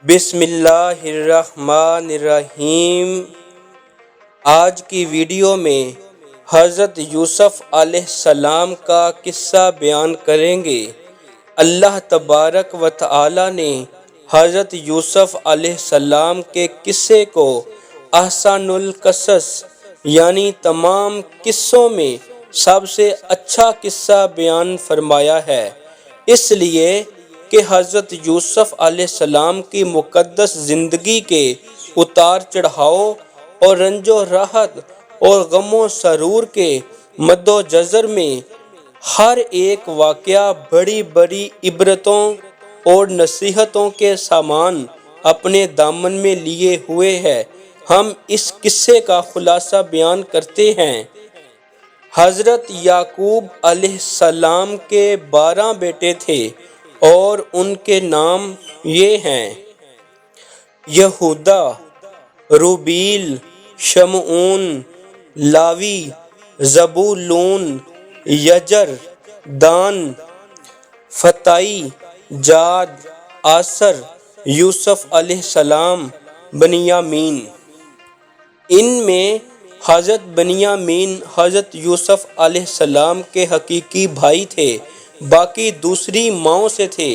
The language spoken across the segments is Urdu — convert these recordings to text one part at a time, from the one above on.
بسم اللہ الرحمن الرحیم۔ آج کی ویڈیو میں حضرت یوسف علیہ السلام کا قصہ بیان کریں گے۔ اللہ تبارک و تعالی نے حضرت یوسف علیہ السلام کے قصے کو احسن القصص یعنی تمام قصوں میں سب سے اچھا قصہ بیان فرمایا ہے، اس لیے کہ حضرت یوسف علیہ السلام کی مقدس زندگی کے اتار چڑھاؤ اور رنج و راحت اور غم و سرور کے مد و جزر میں ہر ایک واقعہ بڑی بڑی عبرتوں اور نصیحتوں کے سامان اپنے دامن میں لیے ہوئے ہے۔ ہم اس قصے کا خلاصہ بیان کرتے ہیں۔ حضرت یعقوب علیہ السلام کے 12 بیٹے تھے اور ان کے نام یہ ہیں: یہودا، روبیل، شمعون، لاوی، زبولون، یجر، دان، فتائی، جاد، آسر، یوسف علیہ السلام، بنیامین۔ ان میں حضرت بنیامین حضرت یوسف علیہ السلام کے حقیقی بھائی تھے، باقی دوسری ماؤں سے تھے۔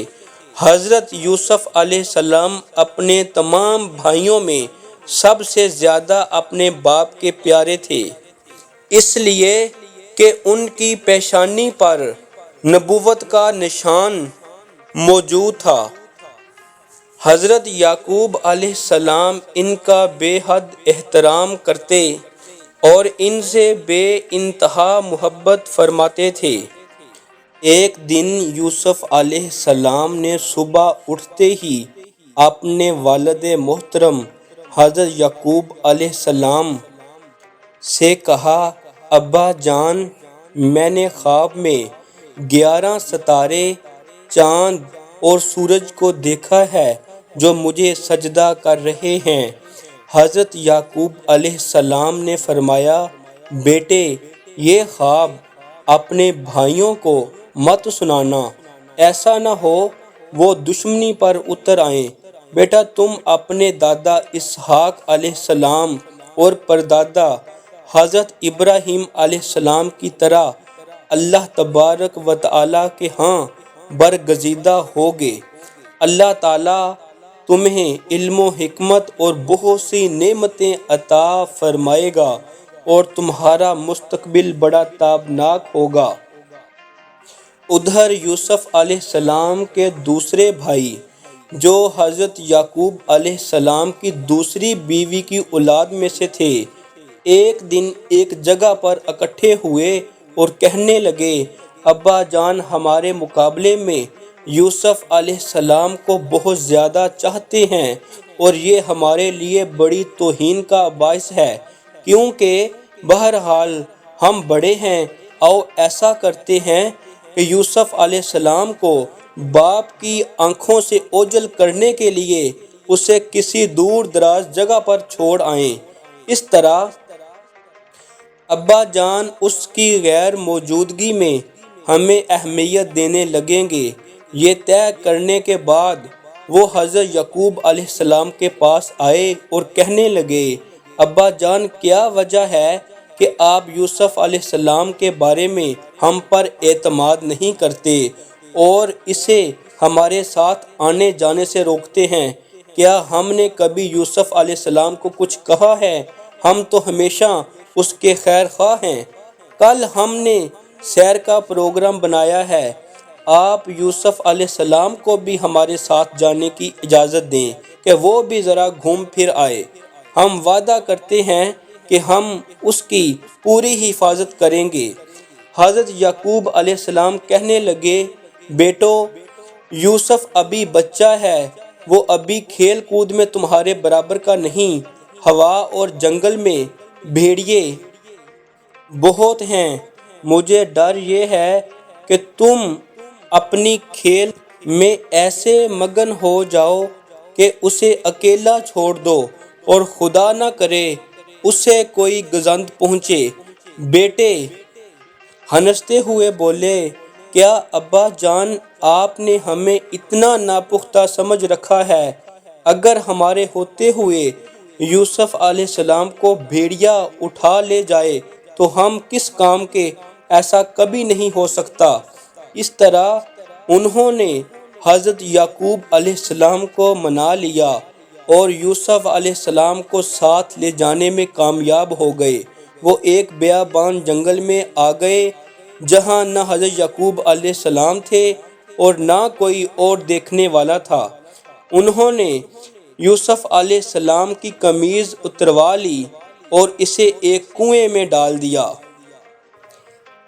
حضرت یوسف علیہ السلام اپنے تمام بھائیوں میں سب سے زیادہ اپنے باپ کے پیارے تھے، اس لیے کہ ان کی پیشانی پر نبوت کا نشان موجود تھا۔ حضرت یعقوب علیہ السلام ان کا بے حد احترام کرتے اور ان سے بے انتہا محبت فرماتے تھے۔ ایک دن یوسف علیہ السلام نے صبح اٹھتے ہی اپنے والد محترم حضرت یعقوب علیہ السلام سے کہا: ابا جان، میں نے خواب میں 11 ستارے، چاند اور سورج کو دیکھا ہے جو مجھے سجدہ کر رہے ہیں۔ حضرت یعقوب علیہ السلام نے فرمایا: بیٹے، یہ خواب اپنے بھائیوں کو مت سنانا، ایسا نہ ہو وہ دشمنی پر اتر آئیں۔ بیٹا، تم اپنے دادا اسحاق علیہ السلام اور پردادا حضرت ابراہیم علیہ السلام کی طرح اللہ تبارک و تعالی کے ہاں برگزیدہ ہوگے۔ اللہ تعالیٰ تمہیں علم و حکمت اور بہت سی نعمتیں عطا فرمائے گا اور تمہارا مستقبل بڑا تابناک ہوگا۔ ادھر یوسف علیہ السلام کے دوسرے بھائی جو حضرت یعقوب علیہ السلام کی دوسری بیوی کی اولاد میں سے تھے، ایک دن ایک جگہ پر اکٹھے ہوئے اور کہنے لگے: ابا جان ہمارے مقابلے میں یوسف علیہ السلام کو بہت زیادہ چاہتے ہیں اور یہ ہمارے لیے بڑی توہین کا باعث ہے، کیونکہ بہرحال ہم بڑے ہیں۔ آؤ ایسا کرتے ہیں کہ یوسف علیہ السلام کو باپ کی آنکھوں سے اوجھل کرنے کے لیے اسے کسی دور دراز جگہ پر چھوڑ آئیں۔ اس طرح ابا جان اس کی غیر موجودگی میں ہمیں اہمیت دینے لگیں گے۔ یہ طے کرنے کے بعد وہ حضرت یعقوب علیہ السلام کے پاس آئے اور کہنے لگے: ابا جان، کیا وجہ ہے کہ آپ یوسف علیہ السلام کے بارے میں ہم پر اعتماد نہیں کرتے اور اسے ہمارے ساتھ آنے جانے سے روکتے ہیں؟ کیا ہم نے کبھی یوسف علیہ السلام کو کچھ کہا ہے؟ ہم تو ہمیشہ اس کے خیر خواہ ہیں۔ کل ہم نے سیر کا پروگرام بنایا ہے، آپ یوسف علیہ السلام کو بھی ہمارے ساتھ جانے کی اجازت دیں کہ وہ بھی ذرا گھوم پھر آئے۔ ہم وعدہ کرتے ہیں کہ ہم اس کی پوری حفاظت کریں گے۔ حضرت یعقوب علیہ السلام کہنے لگے: بیٹو، یوسف ابھی بچہ ہے، وہ ابھی کھیل کود میں تمہارے برابر کا نہیں۔ ہوا اور جنگل میں بھیڑیے بہت ہیں، مجھے ڈر یہ ہے کہ تم اپنی کھیل میں ایسے مگن ہو جاؤ کہ اسے اکیلا چھوڑ دو اور خدا نہ کرے اسے کوئی گزند پہنچے۔ بیٹے ہنستے ہوئے بولے: کیا ابا جان، آپ نے ہمیں اتنا ناپختہ سمجھ رکھا ہے اگر ہمارے ہوتے ہوئے یوسف علیہ السلام کو بھیڑیا اٹھا لے جائے تو ہم کس کام کے؟ ایسا کبھی نہیں ہو سکتا۔ اس طرح انہوں نے حضرت یعقوب علیہ السلام کو منا لیا اور یوسف علیہ السلام کو ساتھ لے جانے میں کامیاب ہو گئے۔ وہ ایک بیابان جنگل میں آ گئے جہاں نہ حضرت یعقوب علیہ السلام تھے اور نہ کوئی اور دیکھنے والا تھا۔ انہوں نے یوسف علیہ السلام کی قمیض اتروا لی اور اسے ایک کنویں میں ڈال دیا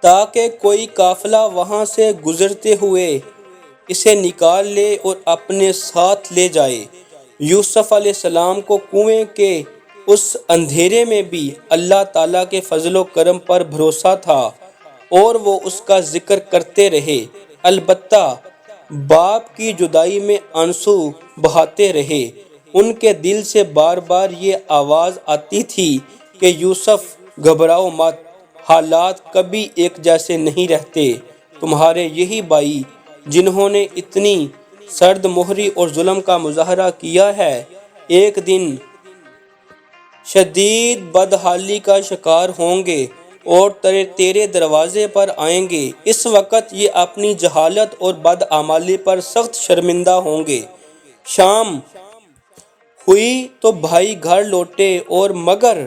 تاکہ کوئی قافلہ وہاں سے گزرتے ہوئے اسے نکال لے اور اپنے ساتھ لے جائے۔ یوسف علیہ السلام کو کنویں کے اس اندھیرے میں بھی اللہ تعالیٰ کے فضل و کرم پر بھروسہ تھا اور وہ اس کا ذکر کرتے رہے، البتہ باپ کی جدائی میں آنسو بہاتے رہے۔ ان کے دل سے بار بار یہ آواز آتی تھی کہ یوسف گھبراؤ مت، حالات کبھی ایک جیسے نہیں رہتے۔ تمہارے یہی بھائی جنہوں نے اتنی سرد مہری اور ظلم کا مظاہرہ کیا ہے، ایک دن شدید بدحالی کا شکار ہوں گے اور تیرے دروازے پر آئیں گے۔ اس وقت یہ اپنی جہالت اور بدعمالی پر سخت شرمندہ ہوں گے۔ شام ہوئی تو بھائی گھر لوٹے اور مگر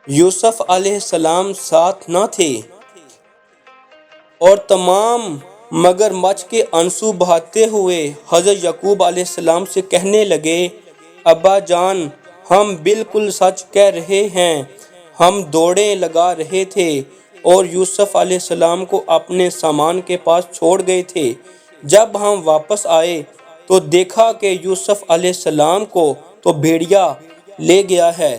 یوسف علیہ السلام ساتھ نہ تھے، اور تمام مگرمچھ کے آنسو بہاتے ہوئے حضرت یعقوب علیہ السلام سے کہنے لگے، ابا جان، ہم بالکل سچ کہہ رہے ہیں، ہم دوڑیں لگا رہے تھے اور یوسف علیہ السلام کو اپنے سامان کے پاس چھوڑ گئے تھے۔ جب ہم واپس آئے تو دیکھا کہ یوسف علیہ السلام کو تو بھیڑیا لے گیا ہے۔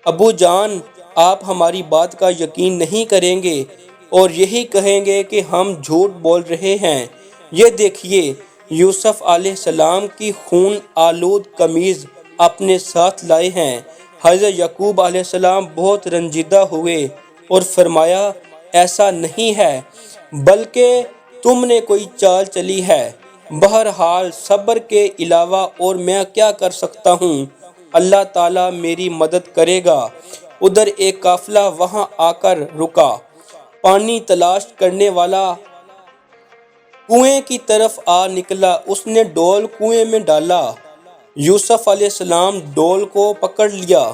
ابو جان، آپ ہماری بات کا یقین نہیں کریں گے اور یہی کہیں گے کہ ہم جھوٹ بول رہے ہیں۔ یہ دیکھیے، یوسف علیہ السلام کی خون آلود قمیض اپنے ساتھ لائے ہیں۔ حضرت یعقوب علیہ السلام بہت رنجیدہ ہوئے اور فرمایا، ایسا نہیں ہے، بلکہ تم نے کوئی چال چلی ہے۔ بہرحال صبر کے علاوہ اور میں کیا کر سکتا ہوں؟ اللہ تعالیٰ میری مدد کرے گا۔ ادھر ایک قافلہ وہاں آ کر رکا۔ پانی تلاش کرنے والا کنویں کی طرف آ نکلا۔ اس نے ڈول کنویں میں ڈالا۔ یوسف علیہ السلام ڈول کو پکڑ لیا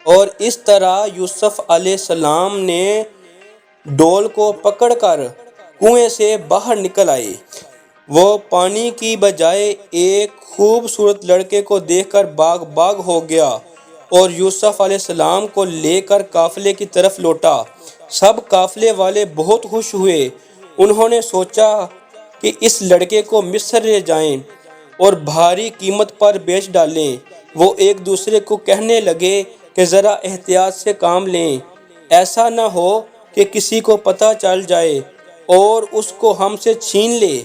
اور اس طرح یوسف علیہ السلام نے ڈول کو پکڑ کر کنویں سے باہر نکل آئے۔ وہ پانی کی بجائے ایک خوبصورت لڑکے کو دیکھ کر باغ ہو گیا اور یوسف علیہ السلام کو لے کر قافلے کی طرف لوٹا۔ سب قافلے والے بہت خوش ہوئے۔ انہوں نے سوچا کہ اس لڑکے کو مصر لے جائیں اور بھاری قیمت پر بیچ ڈالیں۔ وہ ایک دوسرے کو کہنے لگے کہ ذرا احتیاط سے کام لیں، ایسا نہ ہو کہ کسی کو پتہ چل جائے اور اس کو ہم سے چھین لے۔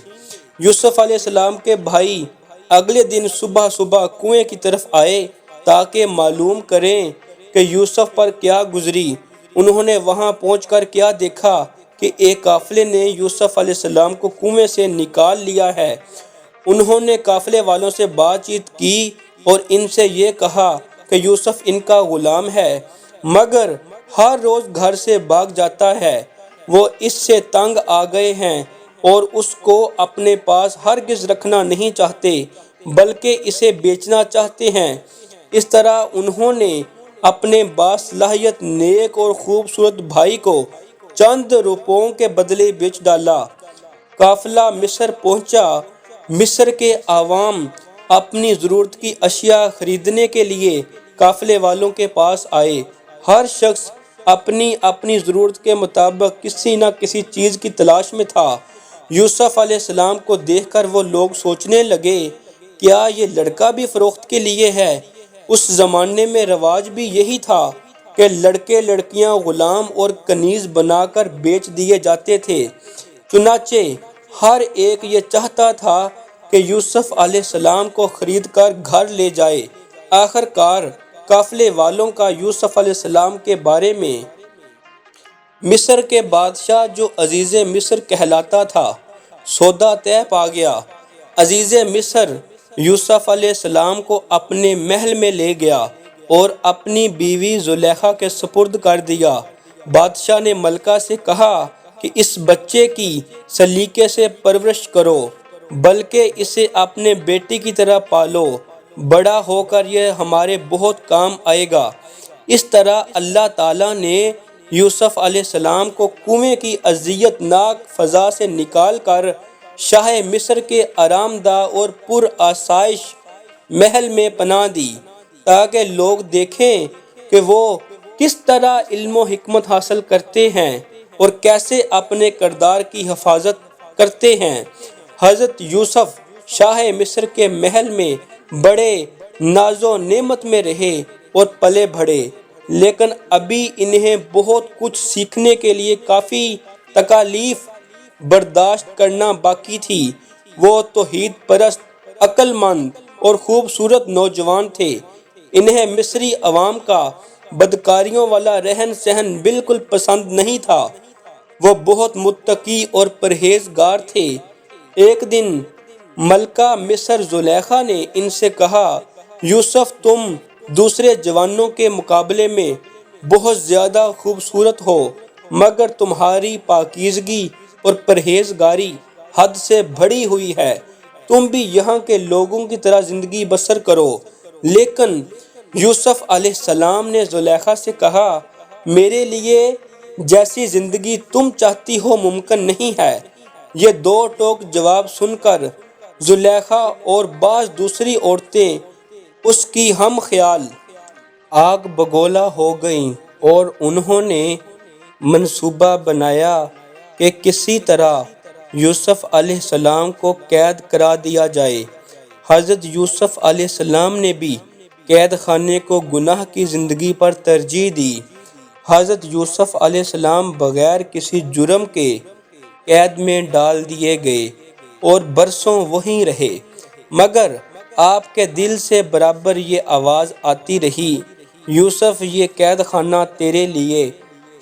یوسف علیہ السلام کے بھائی اگلے دن صبح کنویں کی طرف آئے تاکہ معلوم کریں کہ یوسف پر کیا گزری۔ انہوں نے وہاں پہنچ کر کیا دیکھا کہ ایک قافلے نے یوسف علیہ السلام کو کنویں سے نکال لیا ہے۔ انہوں نے قافلے والوں سے بات چیت کی اور ان سے یہ کہا کہ یوسف ان کا غلام ہے، مگر ہر روز گھر سے بھاگ جاتا ہے۔ وہ اس سے تنگ آ گئے ہیں اور اس کو اپنے پاس ہرگز رکھنا نہیں چاہتے، بلکہ اسے بیچنا چاہتے ہیں۔ اس طرح انہوں نے اپنے باصلاحیت نیک اور خوبصورت بھائی کو چند روپوں کے بدلے بیچ ڈالا۔ قافلہ مصر پہنچا۔ مصر کے عوام اپنی ضرورت کی اشیاء خریدنے کے لیے قافلے والوں کے پاس آئے۔ ہر شخص اپنی اپنی ضرورت کے مطابق کسی نہ کسی چیز کی تلاش میں تھا۔ یوسف علیہ السلام کو دیکھ کر وہ لوگ سوچنے لگے، کیا یہ لڑکا بھی فروخت کے لیے ہے؟ اس زمانے میں رواج بھی یہی تھا کہ لڑکے لڑکیاں غلام اور کنیز بنا کر بیچ دیے جاتے تھے۔ چنانچہ ہر ایک یہ چاہتا تھا کہ یوسف علیہ السلام کو خرید کر گھر لے جائے۔ آخر کار قافلے والوں کا یوسف علیہ السلام کے بارے میں مصر کے بادشاہ جو عزیز مصر کہلاتا تھا سودا طے پا گیا۔ عزیز مصر یوسف علیہ السلام کو اپنے محل میں لے گیا اور اپنی بیوی زلیخا کے سپرد کر دیا۔ بادشاہ نے ملکہ سے کہا کہ اس بچے کی سلیقے سے پرورش کرو، بلکہ اسے اپنے بیٹی کی طرح پالو، بڑا ہو کر یہ ہمارے بہت کام آئے گا۔ اس طرح اللہ تعالیٰ نے یوسف علیہ السلام کو کنویں کی اذیت ناک فضا سے نکال کر شاہ مصر کے آرام دہ اور پر آسائش محل میں پناہ دی، تاکہ لوگ دیکھیں کہ وہ کس طرح علم و حکمت حاصل کرتے ہیں اور کیسے اپنے کردار کی حفاظت کرتے ہیں۔ حضرت یوسف شاہ مصر کے محل میں بڑے ناز و نعمت میں رہے اور پلے بڑھے، لیکن ابھی انہیں بہت کچھ سیکھنے کے لیے کافی تکالیف برداشت کرنا باقی تھی۔ وہ توحید پرست، عقل مند اور خوبصورت نوجوان تھے۔ انہیں مصری عوام کا بدکاریوں والا رہن سہن بالکل پسند نہیں تھا۔ وہ بہت متقی اور پرہیزگار تھے۔ ایک دن ملکہ مصر زلیخا نے ان سے کہا، یوسف تم دوسرے جوانوں کے مقابلے میں بہت زیادہ خوبصورت ہو، مگر تمہاری پاکیزگی اور پرہیزگاری حد سے بڑھی ہوئی ہے۔ تم بھی یہاں کے لوگوں کی طرح زندگی بسر کرو۔ لیکن یوسف علیہ السلام نے زلیخا سے کہا، میرے لیے جیسی زندگی تم چاہتی ہو ممکن نہیں ہے۔ یہ دو ٹوک جواب سن کر زلیخا اور بعض دوسری عورتیں اس کی ہم خیال آگ بگولا ہو گئیں اور انہوں نے منصوبہ بنایا کہ کسی طرح یوسف علیہ السلام کو قید کرا دیا جائے۔ حضرت یوسف علیہ السلام نے بھی قید خانے کو گناہ کی زندگی پر ترجیح دی۔ حضرت یوسف علیہ السلام بغیر کسی جرم کے قید میں ڈال دیے گئے اور برسوں وہیں رہے، مگر آپ کے دل سے برابر یہ آواز آتی رہی، یوسف یہ قید خانہ تیرے لیے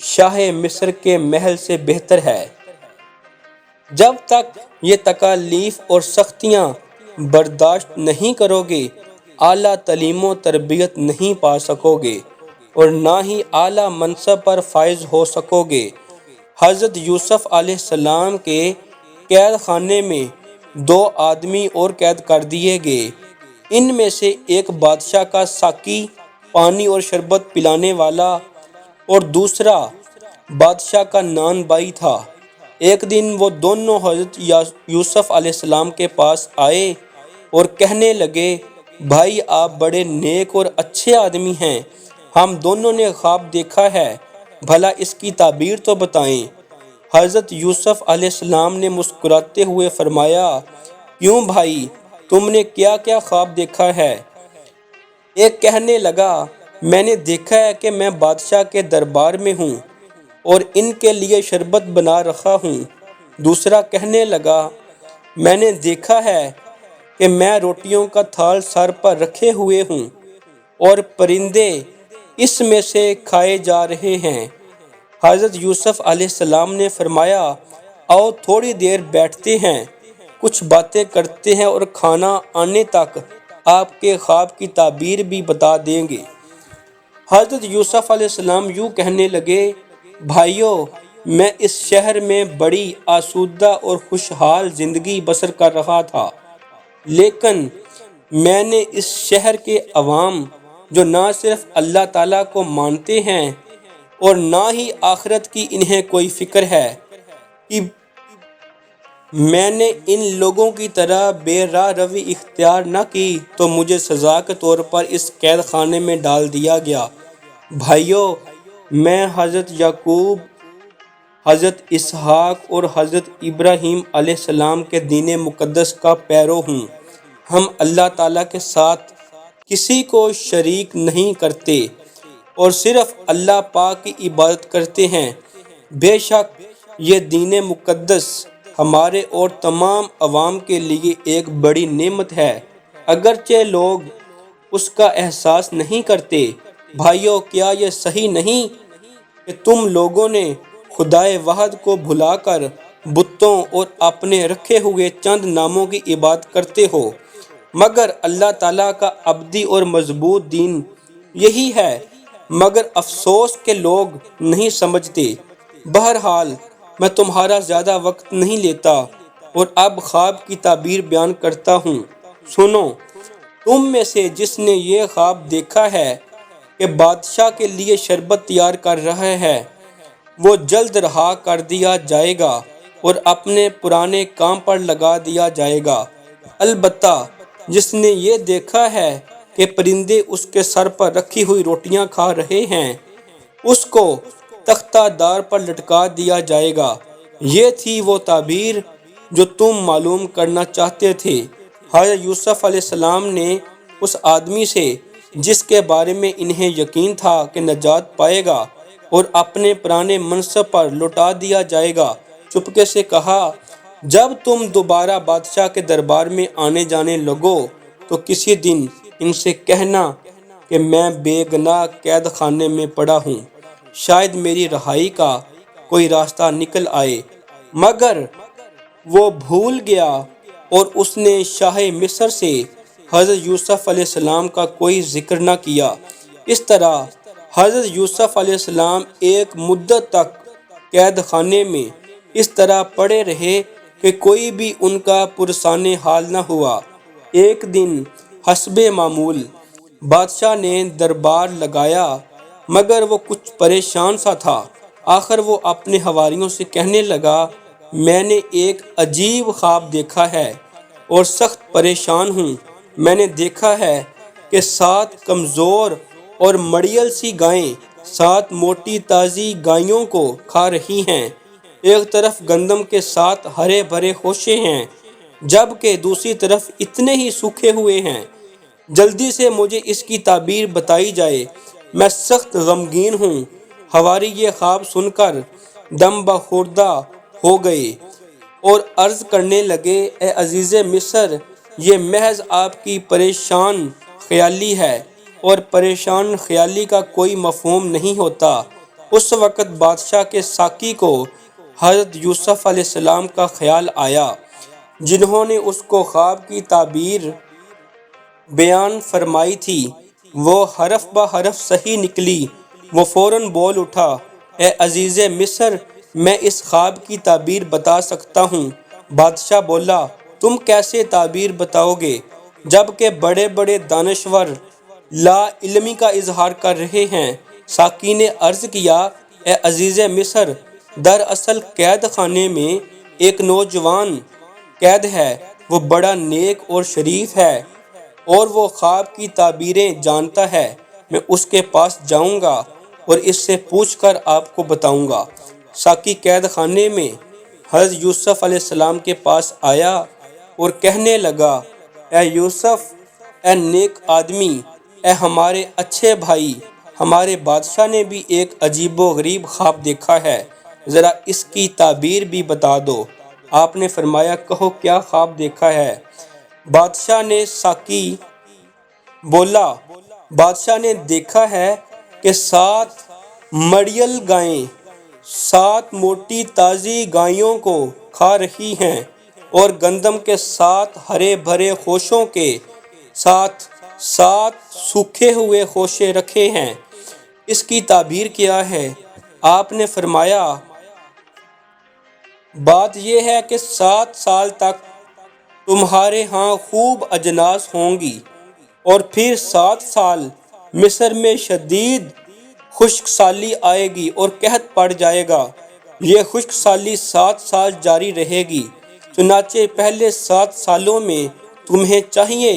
شاہ مصر کے محل سے بہتر ہے۔ جب تک یہ تکالیف اور سختیاں برداشت نہیں کرو گے، اعلیٰ تعلیم و تربیت نہیں پا سکو گے اور نہ ہی اعلیٰ منصب پر فائز ہو سکو گے۔ حضرت یوسف علیہ السلام کے قید خانے میں دو آدمی اور قید کر دیے گئے۔ ان میں سے ایک بادشاہ کا ساقی، پانی اور شربت پلانے والا، اور دوسرا بادشاہ کا نان بائی تھا۔ ایک دن وہ دونوں حضرت یوسف علیہ السلام کے پاس آئے اور کہنے لگے، بھائی آپ بڑے نیک اور اچھے آدمی ہیں، ہم دونوں نے خواب دیکھا ہے، بھلا اس کی تعبیر تو بتائیں۔ حضرت یوسف علیہ السلام نے مسکراتے ہوئے فرمایا، کیوں بھائی، تم نے کیا کیا خواب دیکھا ہے؟ ایک کہنے لگا، میں نے دیکھا ہے کہ میں بادشاہ کے دربار میں ہوں اور ان کے لیے شربت بنا رکھا ہوں۔ دوسرا کہنے لگا، میں نے دیکھا ہے کہ میں روٹیوں کا تھال سر پر رکھے ہوئے ہوں اور پرندے اس میں سے کھائے جا رہے ہیں۔ حضرت یوسف علیہ السلام نے فرمایا، آؤ تھوڑی دیر بیٹھتے ہیں، کچھ باتیں کرتے ہیں اور کھانا آنے تک آپ کے خواب کی تعبیر بھی بتا دیں گے۔ حضرت یوسف علیہ السلام یوں کہنے لگے، بھائیو، میں اس شہر میں بڑی آسودہ اور خوشحال زندگی بسر کر رہا تھا، لیکن میں نے اس شہر کے عوام جو نہ صرف اللہ تعالیٰ کو مانتے ہیں اور نہ ہی آخرت کی انہیں کوئی فکر ہے، کہ میں نے ان لوگوں کی طرح بے راہ روی اختیار نہ کی تو مجھے سزا کے طور پر اس قید خانے میں ڈال دیا گیا۔ بھائیو، میں حضرت یعقوب، حضرت اسحاق اور حضرت ابراہیم علیہ السلام کے دین مقدس کا پیرو ہوں۔ ہم اللہ تعالیٰ کے ساتھ کسی کو شریک نہیں کرتے اور صرف اللہ پاک کی عبادت کرتے ہیں۔ بے شک یہ دین مقدس ہمارے اور تمام عوام کے لیے ایک بڑی نعمت ہے، اگرچہ لوگ اس کا احساس نہیں کرتے۔ بھائیو، کیا یہ صحیح نہیں کہ تم لوگوں نے خدائے واحد کو بھلا کر بتوں اور اپنے رکھے ہوئے چند ناموں کی عبادت کرتے ہو؟ مگر اللہ تعالیٰ کا ابدی اور مضبوط دین یہی ہے، مگر افسوس کہ لوگ نہیں سمجھتے۔ بہرحال میں تمہارا زیادہ وقت نہیں لیتا اور اب خواب کی تعبیر بیان کرتا ہوں، سنو۔ تم میں سے جس نے یہ خواب دیکھا ہے کہ بادشاہ کے لیے شربت تیار کر رہا ہے، وہ جلد رہا کر دیا جائے گا اور اپنے پرانے کام پر لگا دیا جائے گا۔ البتہ جس نے یہ دیکھا ہے کہ پرندے اس کے سر پر رکھی ہوئی روٹیاں کھا رہے ہیں، اس کو تختہ دار پر لٹکا دیا جائے گا۔ یہ تھی وہ تعبیر جو تم معلوم کرنا چاہتے تھے۔ حضرت یوسف علیہ السلام نے اس آدمی سے جس کے بارے میں انہیں یقین تھا کہ نجات پائے گا اور اپنے پرانے منصب پر لوٹا دیا جائے گا، چپکے سے کہا، جب تم دوبارہ بادشاہ کے دربار میں آنے جانے لگو تو کسی دن ان سے کہنا کہ میں بے گناہ قید خانے میں پڑا ہوں، شاید میری رہائی کا کوئی راستہ نکل آئے۔ مگر وہ بھول گیا اور اس نے شاہ مصر سے حضرت یوسف علیہ السلام کا کوئی ذکر نہ کیا۔ اس طرح حضرت یوسف علیہ السلام ایک مدت تک قید خانے میں اس طرح پڑے رہے کہ کوئی بھی ان کا پرسان حال نہ ہوا۔ ایک دن حسب معمول بادشاہ نے دربار لگایا، مگر وہ کچھ پریشان سا تھا۔ آخر وہ اپنے حواریوں سے کہنے لگا، میں نے ایک عجیب خواب دیکھا ہے اور سخت پریشان ہوں۔ میں نے دیکھا ہے کہ 7 کمزور اور مڑیل سی گائیں 7 موٹی تازی گائیوں کو کھا رہی ہیں۔ ایک طرف گندم کے 7 ہرے بھرے خوشے ہیں، جبکہ دوسری طرف اتنے ہی سوکھے ہوئے ہیں۔ جلدی سے مجھے اس کی تعبیر بتائی جائے، میں سخت غمگین ہوں۔ حواری یہ خواب سن کر دم بخوردہ ہو گئے اور عرض کرنے لگے، اے عزیز مصر، یہ محض آپ کی پریشان خیالی ہے اور پریشان خیالی کا کوئی مفہوم نہیں ہوتا۔ اس وقت بادشاہ کے ساقی کو حضرت یوسف علیہ السلام کا خیال آیا، جنہوں نے اس کو خواب کی تعبیر بیان فرمائی تھی، وہ حرف بہ حرف صحیح نکلی۔ وہ فوراً بول اٹھا، اے عزیز مصر، میں اس خواب کی تعبیر بتا سکتا ہوں۔ بادشاہ بولا، تم کیسے تعبیر بتاؤ گے جبکہ بڑے بڑے دانشور لا علمی کا اظہار کر رہے ہیں؟ ساقی نے عرض کیا، اے عزیز مصر، دراصل قید خانے میں ایک نوجوان قید ہے، وہ بڑا نیک اور شریف ہے اور وہ خواب کی تعبیریں جانتا ہے۔ میں اس کے پاس جاؤں گا اور اس سے پوچھ کر آپ کو بتاؤں گا۔ ساقی قید خانے میں حضرت یوسف علیہ السلام کے پاس آیا اور کہنے لگا، اے یوسف، اے نیک آدمی، اے ہمارے اچھے بھائی، ہمارے بادشاہ نے بھی ایک عجیب و غریب خواب دیکھا ہے، ذرا اس کی تعبیر بھی بتا دو۔ آپ نے فرمایا، کہو کیا خواب دیکھا ہے؟ بادشاہ نے ساقی بولا، بادشاہ نے دیکھا ہے کہ 7 مڑیل گائیں 7 موٹی تازی گائیوں کو کھا رہی ہیں اور گندم کے 7 ہرے بھرے خوشوں کے ساتھ 7 سوکھے ہوئے خوشے رکھے ہیں۔ اس کی تعبیر کیا ہے؟ آپ نے فرمایا، بات یہ ہے کہ 7 سال تک تمہارے ہاں خوب اجناس ہوں گی اور پھر 7 سال مصر میں شدید خشک سالی آئے گی اور قحط پڑ جائے گا۔ یہ خشک سالی 7 سال جاری رہے گی۔ چنانچہ پہلے 7 سالوں میں تمہیں چاہیے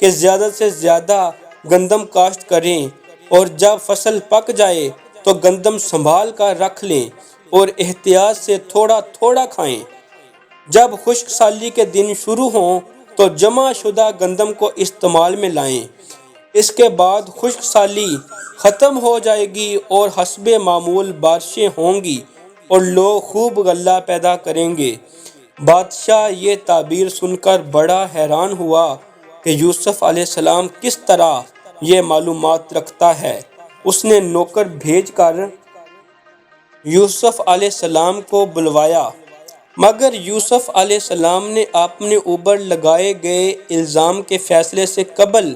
کہ زیادہ سے زیادہ گندم کاشت کریں اور جب فصل پک جائے تو گندم سنبھال کر رکھ لیں اور احتیاط سے تھوڑا تھوڑا کھائیں۔ جب خشک سالی کے دن شروع ہوں تو جمع شدہ گندم کو استعمال میں لائیں۔ اس کے بعد خشک سالی ختم ہو جائے گی اور حسب معمول بارشیں ہوں گی اور لوگ خوب غلہ پیدا کریں گے۔ بادشاہ یہ تعبیر سن کر بڑا حیران ہوا کہ یوسف علیہ السلام کس طرح یہ معلومات رکھتا ہے۔ اس نے نوکر بھیج کر یوسف علیہ السلام کو بلوایا۔ مگر یوسف علیہ السلام نے اپنے اوپر لگائے گئے الزام کے فیصلے سے قبل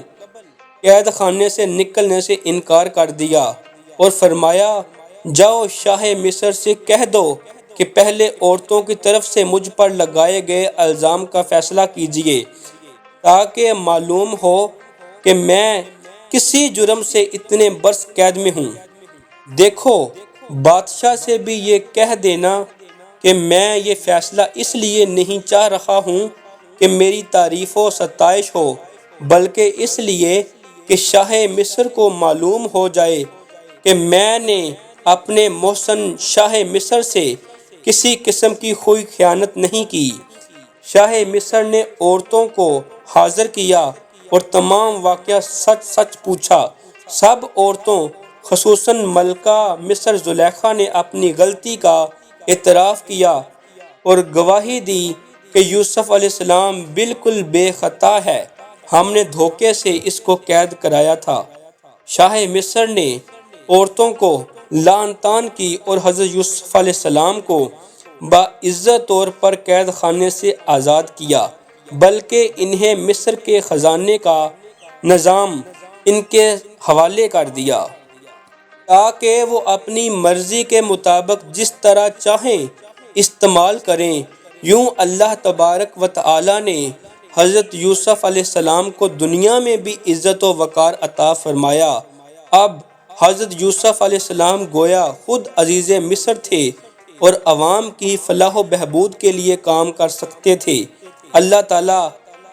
قید خانے سے نکلنے سے انکار کر دیا اور فرمایا، جاؤ شاہ مصر سے کہہ دو کہ پہلے عورتوں کی طرف سے مجھ پر لگائے گئے الزام کا فیصلہ کیجیے، تاکہ معلوم ہو کہ میں کسی جرم سے اتنے برس قید میں ہوں۔ دیکھو، بادشاہ سے بھی یہ کہہ دینا کہ میں یہ فیصلہ اس لیے نہیں چاہ رہا ہوں کہ میری تعریف و ستائش ہو، بلکہ اس لیے کہ شاہ مصر کو معلوم ہو جائے کہ میں نے اپنے محسن شاہ مصر سے کسی قسم کی کوئی خیانت نہیں کی۔ شاہ مصر نے عورتوں کو حاضر کیا اور تمام واقعہ سچ سچ پوچھا۔ سب عورتوں خصوصاً ملکہ مصر زلیخا نے اپنی غلطی کا اعتراف کیا اور گواہی دی کہ یوسف علیہ السلام بالکل بے خطا ہے، ہم نے دھوکے سے اس کو قید کرایا تھا۔ شاہ مصر نے عورتوں کو لعن طعن کی اور حضرت یوسف علیہ السلام کو باعزت طور پر قید خانے سے آزاد کیا، بلکہ انہیں مصر کے خزانے کا نظام ان کے حوالے کر دیا تاکہ وہ اپنی مرضی کے مطابق جس طرح چاہیں استعمال کریں۔ یوں اللہ تبارک و تعالی نے حضرت یوسف علیہ السلام کو دنیا میں بھی عزت و وقار عطا فرمایا۔ اب حضرت یوسف علیہ السلام گویا خود عزیز مصر تھے اور عوام کی فلاح و بہبود کے لیے کام کر سکتے تھے۔ اللہ تعالیٰ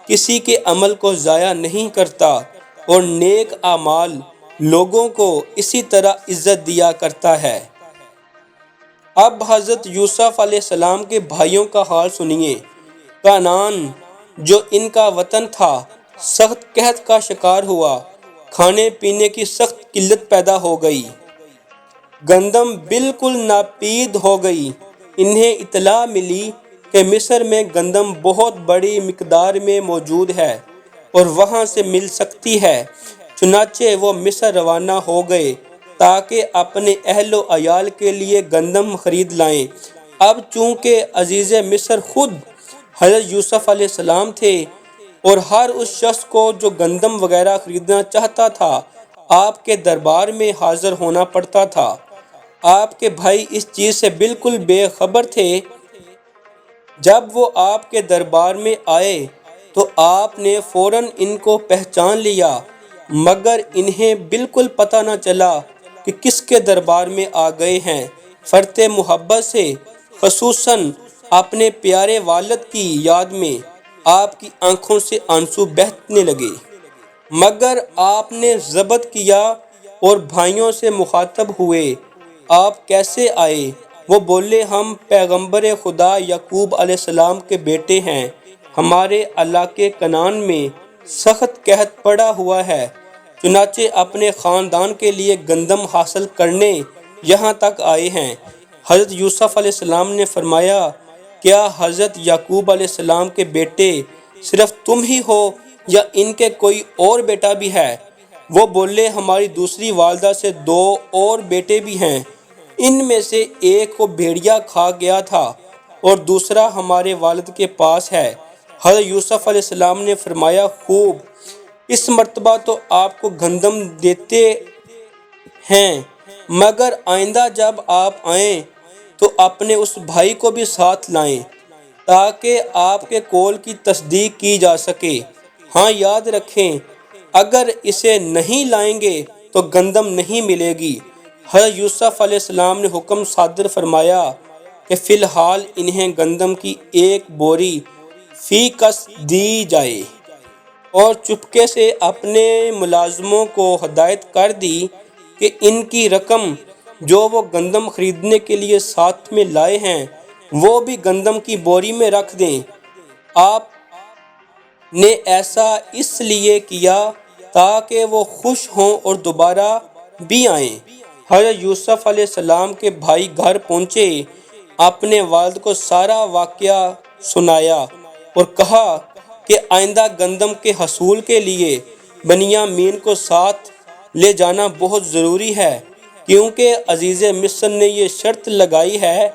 کسی کے عمل کو ضائع نہیں کرتا اور نیک اعمال لوگوں کو اسی طرح عزت دیا کرتا ہے۔ اب حضرت یوسف علیہ السلام کے بھائیوں کا حال سنیے۔ کنعان جو ان کا وطن تھا، سخت قحط کا شکار ہوا، کھانے پینے کی سخت قلت پیدا ہو گئی، گندم بالکل ناپید ہو گئی۔ انہیں اطلاع ملی کہ مصر میں گندم بہت بڑی مقدار میں موجود ہے اور وہاں سے مل سکتی ہے، چنانچہ وہ مصر روانہ ہو گئے تاکہ اپنے اہل و عیال کے لیے گندم خرید لائیں۔ اب چونکہ عزیز مصر خود حضرت یوسف علیہ السلام تھے اور ہر اس شخص کو جو گندم وغیرہ خریدنا چاہتا تھا آپ کے دربار میں حاضر ہونا پڑتا تھا، آپ کے بھائی اس چیز سے بالکل بے خبر تھے۔ جب وہ آپ کے دربار میں آئے تو آپ نے فوراً ان کو پہچان لیا، مگر انہیں بالکل پتہ نہ چلا کہ کس کے دربار میں آ گئے ہیں۔ فرط محبت سے، خصوصاً اپنے پیارے والد کی یاد میں، آپ کی آنکھوں سے آنسو بہنے لگے، مگر آپ نے ضبط کیا اور بھائیوں سے مخاطب ہوئے، آپ کیسے آئے؟ وہ بولے، ہم پیغمبر خدا یعقوب علیہ السلام کے بیٹے ہیں، ہمارے علاقے کنعان میں سخت قحط پڑا ہوا ہے، چنانچہ اپنے خاندان کے لیے گندم حاصل کرنے یہاں تک آئے ہیں۔ حضرت یوسف علیہ السلام نے فرمایا، کیا حضرت یعقوب علیہ السلام کے بیٹے صرف تم ہی ہو یا ان کے کوئی اور بیٹا بھی ہے؟ وہ بولے، ہماری دوسری والدہ سے 2 اور بیٹے بھی ہیں، ان میں سے ایک کو بھیڑیا کھا گیا تھا اور دوسرا ہمارے والد کے پاس ہے۔ حضرت یوسف علیہ السلام نے فرمایا، خوب، اس مرتبہ تو آپ کو گندم دیتے ہیں، مگر آئندہ جب آپ آئیں تو اپنے اس بھائی کو بھی ساتھ لائیں تاکہ آپ کے قول کی تصدیق کی جا سکے۔ ہاں، یاد رکھیں، اگر اسے نہیں لائیں گے تو گندم نہیں ملے گی۔ حضرت یوسف علیہ السلام نے حکم صادر فرمایا کہ فی الحال انہیں گندم کی 1 بوری فی کس دی جائے، اور چپکے سے اپنے ملازموں کو ہدایت کر دی کہ ان کی رقم جو وہ گندم خریدنے کے لیے ساتھ میں لائے ہیں وہ بھی گندم کی بوری میں رکھ دیں۔ آپ نے ایسا اس لیے کیا تاکہ وہ خوش ہوں اور دوبارہ بھی آئیں۔ حضرت یوسف علیہ السلام کے بھائی گھر پہنچے، اپنے والد کو سارا واقعہ سنایا اور کہا کہ آئندہ گندم کے حصول کے لیے بنیامین کو ساتھ لے جانا بہت ضروری ہے، کیونکہ عزیز مصر نے یہ شرط لگائی ہے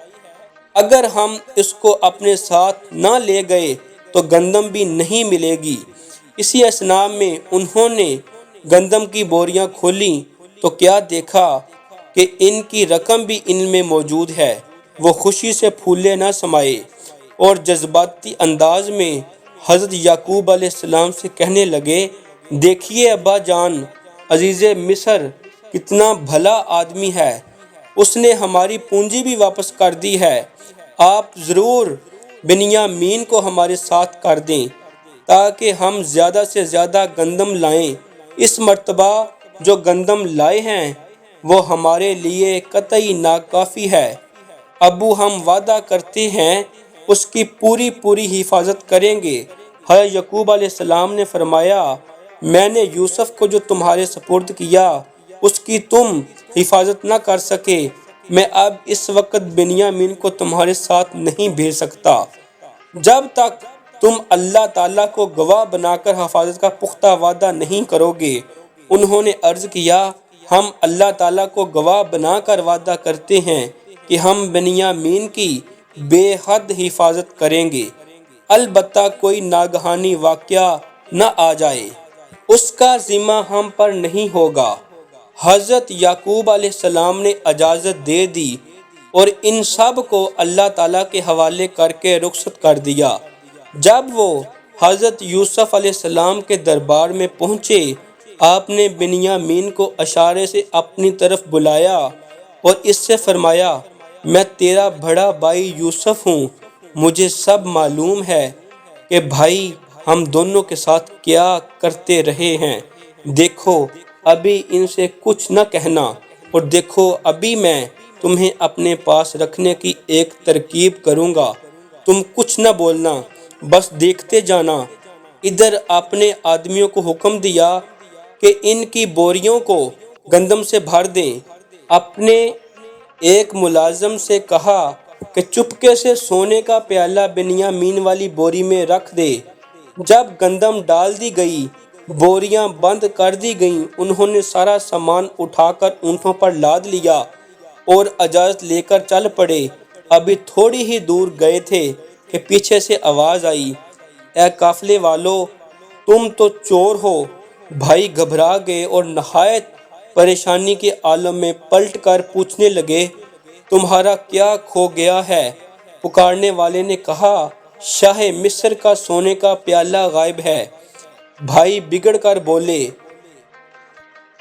اگر ہم اس کو اپنے ساتھ نہ لے گئے تو گندم بھی نہیں ملے گی۔ اسی اثناء میں انہوں نے گندم کی بوریاں کھولیں تو کیا دیکھا کہ ان کی رقم بھی ان میں موجود ہے۔ وہ خوشی سے پھولے نہ سمائے اور جذباتی انداز میں حضرت یعقوب علیہ السلام سے کہنے لگے، دیکھیے ابا جان، عزیز مصر کتنا بھلا آدمی ہے، اس نے ہماری پونجی بھی واپس کر دی ہے۔ آپ ضرور بنیامین کو ہمارے ساتھ کر دیں تاکہ ہم زیادہ سے زیادہ گندم لائیں۔ اس مرتبہ جو گندم لائے ہیں وہ ہمارے لیے قطعی ناکافی ہے۔ ابو ہم وعدہ کرتے ہیں اس کی پوری حفاظت کریں گے۔ حضرت یعقوب علیہ السلام نے فرمایا، میں نے یوسف کو جو تمہارے سپرد کیا اس کی تم حفاظت نہ کر سکے، میں اب اس وقت بنیامین کو تمہارے ساتھ نہیں بھیج سکتا جب تک تم اللہ تعالیٰ کو گواہ بنا کر حفاظت کا پختہ وعدہ نہیں کرو گے۔ انہوں نے عرض کیا، ہم اللہ تعالیٰ کو گواہ بنا کر وعدہ کرتے ہیں کہ ہم بنیامین کی بے حد حفاظت کریں گے، البتہ کوئی ناگہانی واقعہ نہ آ جائے، اس کا ذمہ ہم پر نہیں ہوگا۔ حضرت یعقوب علیہ السلام نے اجازت دے دی اور ان سب کو اللہ تعالیٰ کے حوالے کر کے رخصت کر دیا۔ جب وہ حضرت یوسف علیہ السلام کے دربار میں پہنچے، آپ نے بنیامین کو اشارے سے اپنی طرف بلایا اور اس سے فرمایا، میں تیرا بڑا بھائی یوسف ہوں، مجھے سب معلوم ہے کہ بھائی ہم دونوں کے ساتھ کیا کرتے رہے ہیں۔ دیکھو ابھی ان سے کچھ نہ کہنا، اور دیکھو ابھی میں تمہیں اپنے پاس رکھنے کی ایک ترکیب کروں گا، تم کچھ نہ بولنا، بس دیکھتے جانا۔ ادھر اپنے آدمیوں کو حکم دیا کہ ان کی بوریوں کو گندم سے بھر دیں۔ اپنے ایک ملازم سے کہا کہ چپکے سے سونے کا پیالہ بنیامین والی بوری میں رکھ دے۔ جب گندم ڈال دی گئی، بوریاں بند کر دی گئیں، انہوں نے سارا سامان اٹھا کر اونٹوں پر لاد لیا اور اجازت لے کر چل پڑے۔ ابھی تھوڑی ہی دور گئے تھے کہ پیچھے سے آواز آئی، اے قافلے والو، تم تو چور ہو۔ بھائی گھبرا گئے اور نہایت پریشانی کے عالم میں پلٹ کر پوچھنے لگے، تمہارا کیا کھو گیا ہے؟ پکارنے والے نے کہا، شاہ مصر کا سونے کا پیالہ غائب ہے۔ بھائی بگڑ کر بولے،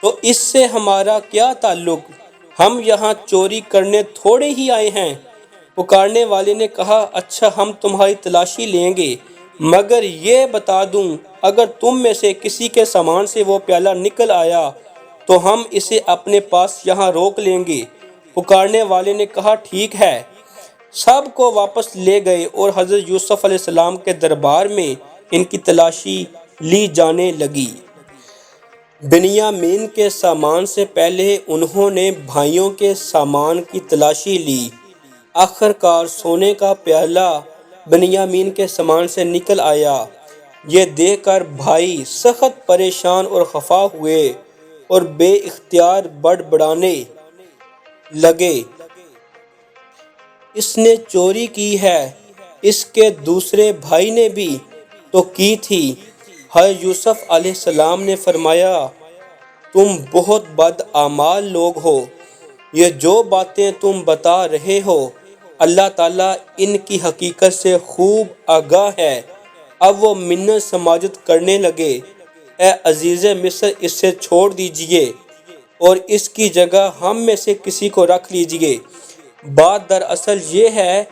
تو اس سے ہمارا کیا تعلق؟ ہم یہاں چوری کرنے تھوڑے ہی آئے ہیں۔ پکارنے والے نے کہا، اچھا ہم تمہاری تلاشی لیں گے، مگر یہ بتا دوں اگر تم میں سے کسی کے سامان سے وہ پیالہ نکل آیا تو ہم اسے اپنے پاس یہاں روک لیں گے۔ پکارنے والے نے کہا، ٹھیک ہے۔ سب کو واپس لے گئے اور حضرت یوسف علیہ السلام کے دربار میں ان کی تلاشی لی جانے لگی۔ بنیامین کے سامان سے پہلے انہوں نے بھائیوں کے سامان کی تلاشی لی۔ آخرکار سونے کا پیالہ بنیامین کے سامان سے نکل آیا۔ یہ دیکھ کر بھائی سخت پریشان اور خفا ہوئے اور بے اختیار بڑبڑانے لگے، اس نے چوری کی ہے، اس کے دوسرے بھائی نے بھی تو کی تھی۔ حضرت یوسف علیہ السلام نے فرمایا، تم بہت بدعمال لوگ ہو، یہ جو باتیں تم بتا رہے ہو اللہ تعالیٰ ان کی حقیقت سے خوب آگاہ ہے۔ اب وہ منت سماجت کرنے لگے، اے عزیز مصر اس سے چھوڑ دیجئے اور اس کی جگہ ہم میں سے کسی کو رکھ لیجئے۔ بات دراصل یہ ہے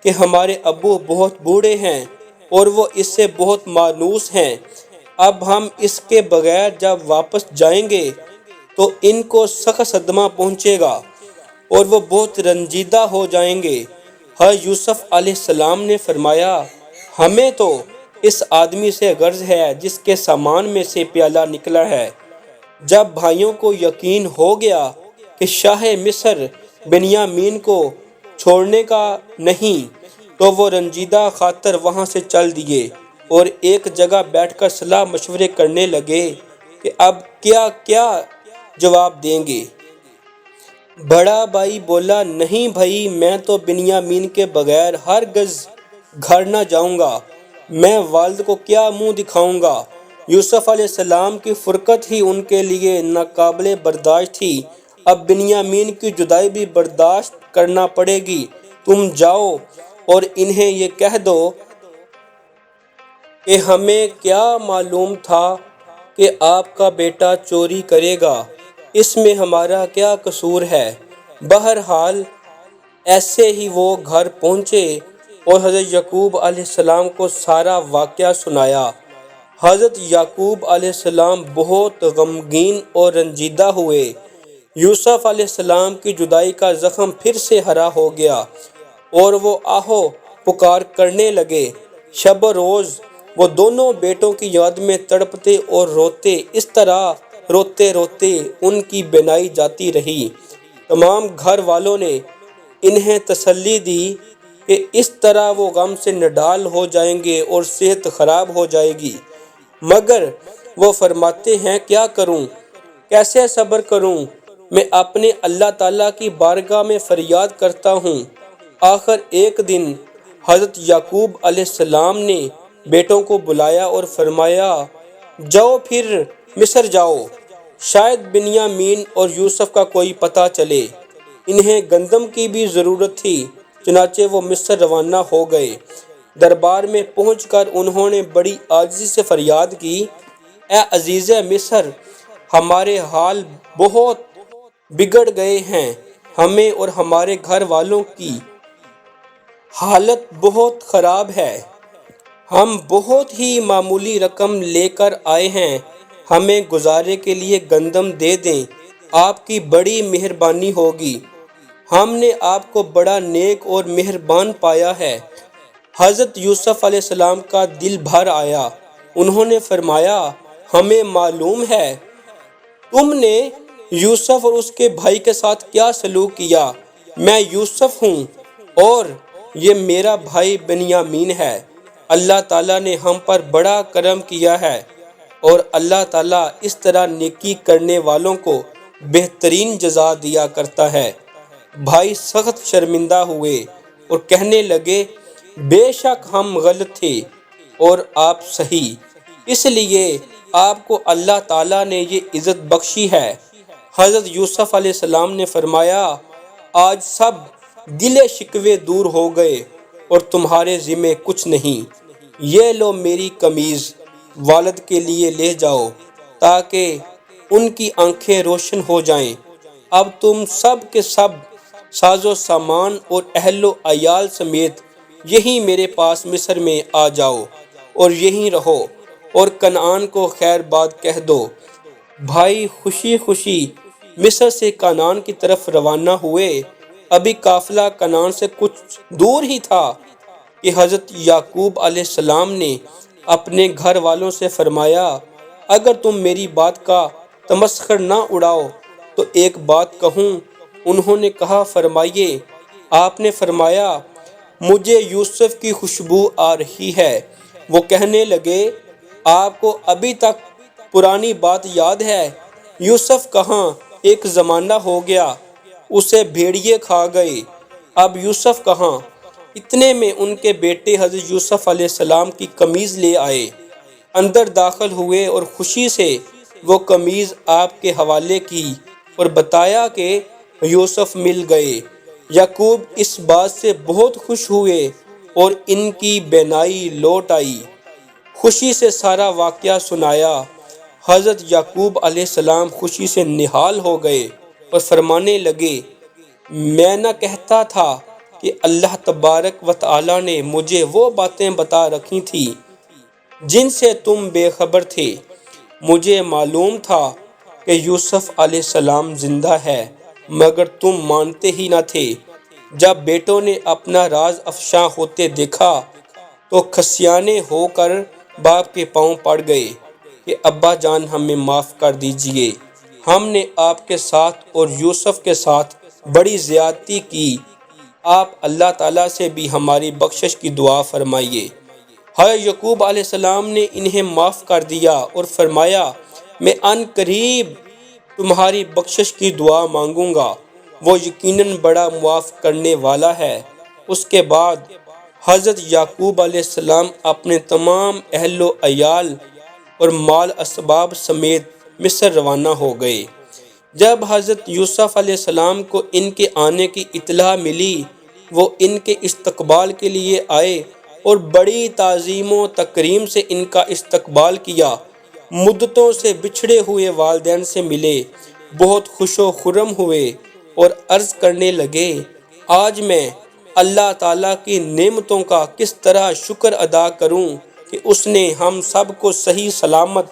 کہ ہمارے ابو بہت بوڑھے ہیں اور وہ اس سے بہت مانوس ہیں۔ اب ہم اس کے بغیر جب واپس جائیں گے تو ان کو سخت صدمہ پہنچے گا اور وہ بہت رنجیدہ ہو جائیں گے۔ حضرت یوسف علیہ السلام نے فرمایا، ہمیں تو اس آدمی سے غرض ہے جس کے سامان میں سے پیالہ نکلا ہے۔ جب بھائیوں کو یقین ہو گیا کہ شاہ مصر بنیامین کو چھوڑنے کا نہیں تو وہ رنجیدہ خاطر وہاں سے چل دیے اور ایک جگہ بیٹھ کر صلاح مشورے کرنے لگے کہ اب کیا جواب دیں گے۔ بڑا بھائی بولا، نہیں بھائی، میں تو بنیامین کے بغیر ہرگز گھر نہ جاؤں گا، میں والد کو کیا منہ دکھاؤں گا۔ یوسف علیہ السلام کی فرقت ہی ان کے لیے ناقابل برداشت تھی، اب بنیامین کی جدائی بھی برداشت کرنا پڑے گی۔ تم جاؤ اور انہیں یہ کہہ دو کہ ہمیں کیا معلوم تھا کہ آپ کا بیٹا چوری کرے گا، اس میں ہمارا کیا قصور ہے۔ بہرحال ایسے ہی وہ گھر پہنچے اور حضرت یعقوب علیہ السلام کو سارا واقعہ سنایا۔ حضرت یعقوب علیہ السلام بہت غمگین اور رنجیدہ ہوئے۔ یوسف علیہ السلام کی جدائی کا زخم پھر سے ہرا ہو گیا اور وہ آہو پکار کرنے لگے۔ شب و روز وہ دونوں بیٹوں کی یاد میں تڑپتے اور روتے، اس طرح روتے روتے ان کی بینائی جاتی رہی۔ تمام گھر والوں نے انہیں تسلی دی کہ اس طرح وہ غم سے نڈال ہو جائیں گے اور صحت خراب ہو جائے گی، مگر وہ فرماتے ہیں کیا کروں، کیسے صبر کروں، میں اپنے اللہ تعالیٰ کی بارگاہ میں فریاد کرتا ہوں۔ آخر ایک دن حضرت یعقوب علیہ السلام نے بیٹوں کو بلایا اور فرمایا، جاؤ پھر مصر جاؤ، شاید بنیامین اور یوسف کا کوئی پتہ چلے۔ انہیں گندم کی بھی ضرورت تھی، چنانچہ وہ مصر روانہ ہو گئے۔ دربار میں پہنچ کر انہوں نے بڑی عاجزی سے فریاد کی، اے عزیز مصر، ہمارے حال بہت بگڑ گئے ہیں، ہمیں اور ہمارے گھر والوں کی حالت بہت خراب ہے، ہم بہت ہی معمولی رقم لے کر آئے ہیں، ہمیں گزارے کے لیے گندم دے دیں، آپ کی بڑی مہربانی ہوگی، ہم نے آپ کو بڑا نیک اور مہربان پایا ہے۔ حضرت یوسف علیہ السلام کا دل بھر آیا، انہوں نے فرمایا، ہمیں معلوم ہے تم نے یوسف اور اس کے بھائی کے ساتھ کیا سلوک کیا، میں یوسف ہوں اور یہ میرا بھائی بنیامین ہے، اللہ تعالیٰ نے ہم پر بڑا کرم کیا ہے اور اللہ تعالیٰ اس طرح نیکی کرنے والوں کو بہترین جزا دیا کرتا ہے۔ بھائی سخت شرمندہ ہوئے اور کہنے لگے، بے شک ہم غلط تھے اور آپ صحیح، اس لیے آپ کو اللہ تعالیٰ نے یہ عزت بخشی ہے۔ حضرت یوسف علیہ السلام نے فرمایا، آج سب گلے شکوے دور ہو گئے اور تمہارے ذمے کچھ نہیں، یہ لو میری قمیض، والد کے لیے لے جاؤ تاکہ ان کی آنکھیں روشن ہو جائیں۔ اب تم سب کے سب ساز و سامان اور اہل و عیال سمیت یہیں میرے پاس مصر میں آ جاؤ اور یہیں رہو اور کنعان کو خیر باد کہہ دو۔ بھائی خوشی خوشی مصر سے کنعان کی طرف روانہ ہوئے۔ ابھی قافلہ کنعان سے کچھ دور ہی تھا کہ حضرت یعقوب علیہ السلام نے اپنے گھر والوں سے فرمایا، اگر تم میری بات کا تمسخر نہ اڑاؤ تو ایک بات کہوں۔ انہوں نے کہا، فرمائیے۔ آپ نے فرمایا، مجھے یوسف کی خوشبو آ رہی ہے۔ وہ کہنے لگے، آپ کو ابھی تک پرانی بات یاد ہے، یوسف کہاں، ایک زمانہ ہو گیا اسے بھیڑیے کھا گئے، اب یوسف کہاں۔ اتنے میں ان کے بیٹے حضرت یوسف علیہ السلام کی قمیض لے آئے، اندر داخل ہوئے اور خوشی سے وہ قمیض آپ کے حوالے کی اور بتایا کہ یوسف مل گئے۔ یعقوب اس بات سے بہت خوش ہوئے اور ان کی بینائی لوٹ آئی۔ خوشی سے سارا واقعہ سنایا۔ حضرت یعقوب علیہ السلام خوشی سے نہال ہو گئے اور فرمانے لگے، میں نہ کہتا تھا کہ اللہ تبارک و تعالیٰ نے مجھے وہ باتیں بتا رکھی تھی جن سے تم بے خبر تھے، مجھے معلوم تھا کہ یوسف علیہ السلام زندہ ہے، مگر تم مانتے ہی نہ تھے۔ جب بیٹوں نے اپنا راز افشاں ہوتے دیکھا تو کھسیانے ہو کر باپ کے پاؤں پڑ گئے کہ ابا جان ہمیں معاف کر دیجئے، ہم نے آپ کے ساتھ اور یوسف کے ساتھ بڑی زیادتی کی، آپ اللہ تعالیٰ سے بھی ہماری بخشش کی دعا فرمائیے۔ حضرت یعقوب علیہ السلام نے انہیں معاف کر دیا اور فرمایا، میں عن قریب تمہاری بخشش کی دعا مانگوں گا۔ وہ یقیناً بڑا معاف کرنے والا ہے۔ اس کے بعد حضرت یعقوب علیہ السلام اپنے تمام اہل و عیال اور مال اسباب سمیت مصر روانہ ہو گئے۔ جب حضرت یوسف علیہ السلام کو ان کے آنے کی اطلاع ملی، وہ ان کے استقبال کے لیے آئے اور بڑی تعظیم و تکریم سے ان کا استقبال کیا۔ مدتوں سے بچھڑے ہوئے والدین سے ملے، بہت خوش و خرم ہوئے اور عرض کرنے لگے، آج میں اللہ تعالیٰ کی نعمتوں کا کس طرح شکر ادا کروں کہ اس نے ہم سب کو صحیح سلامت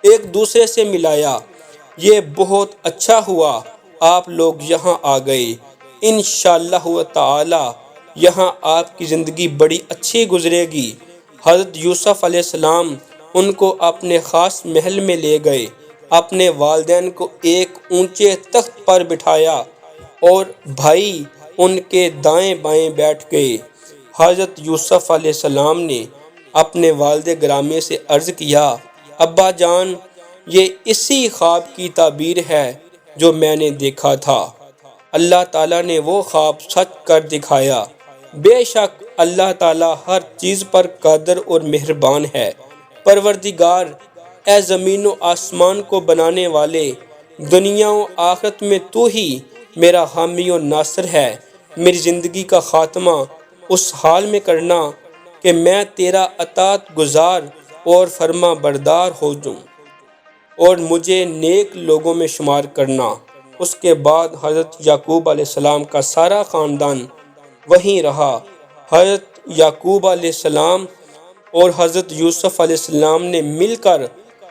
ایک دوسرے سے ملایا۔ یہ بہت اچھا ہوا آپ لوگ یہاں آ گئے۔ انشاءاللہ تعالی یہاں آپ کی زندگی بڑی اچھی گزرے گی۔ حضرت یوسف علیہ السلام ان کو اپنے خاص محل میں لے گئے، اپنے والدین کو ایک اونچے تخت پر بٹھایا اور بھائی ان کے دائیں بائیں بیٹھ گئے۔ حضرت یوسف علیہ السلام نے اپنے والد گرامی سے عرض کیا، ابا جان، یہ اسی خواب کی تعبیر ہے جو میں نے دیکھا تھا۔ اللہ تعالیٰ نے وہ خواب سچ کر دکھایا۔ بے شک اللہ تعالیٰ ہر چیز پر قادر اور مہربان ہے۔ پروردگار، اے زمین و آسمان کو بنانے والے، دنیا و آخرت میں تو ہی میرا حامی و ناصر ہے۔ میری زندگی کا خاتمہ اس حال میں کرنا کہ میں تیرا اطاعت گزار اور فرما بردار ہو جاؤں اور مجھے نیک لوگوں میں شمار کرنا۔ اس کے بعد حضرت یعقوب علیہ السلام کا سارا خاندان وہیں رہا۔ حضرت یعقوب علیہ السلام اور حضرت یوسف علیہ السلام نے مل کر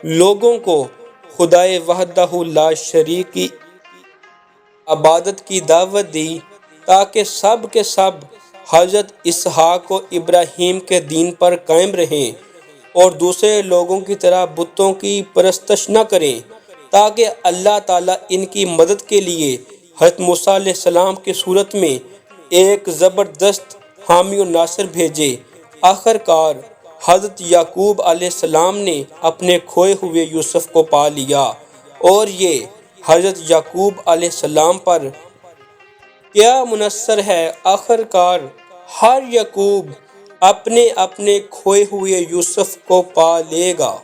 لوگوں کو خدائے وحدہ لا شریک کی عبادت کی دعوت دی تاکہ سب کے سب حضرت اسحاق و ابراہیم کے دین پر قائم رہیں اور دوسرے لوگوں کی طرح بتوں کی پرستش نہ کریں، تاکہ اللہ تعالیٰ ان کی مدد کے لیے حضرت موسیٰ علیہ السلام کی صورت میں ایک زبردست حامی و ناصر بھیجے۔ آخر کار حضرت یعقوب علیہ السلام نے اپنے کھوئے ہوئے یوسف کو پا لیا، اور یہ حضرت یعقوب علیہ السلام پر کیا منحصر ہے، آخر کار ہر یعقوب اپنے اپنے کھوئے ہوئے یوسف کو پا لے گا۔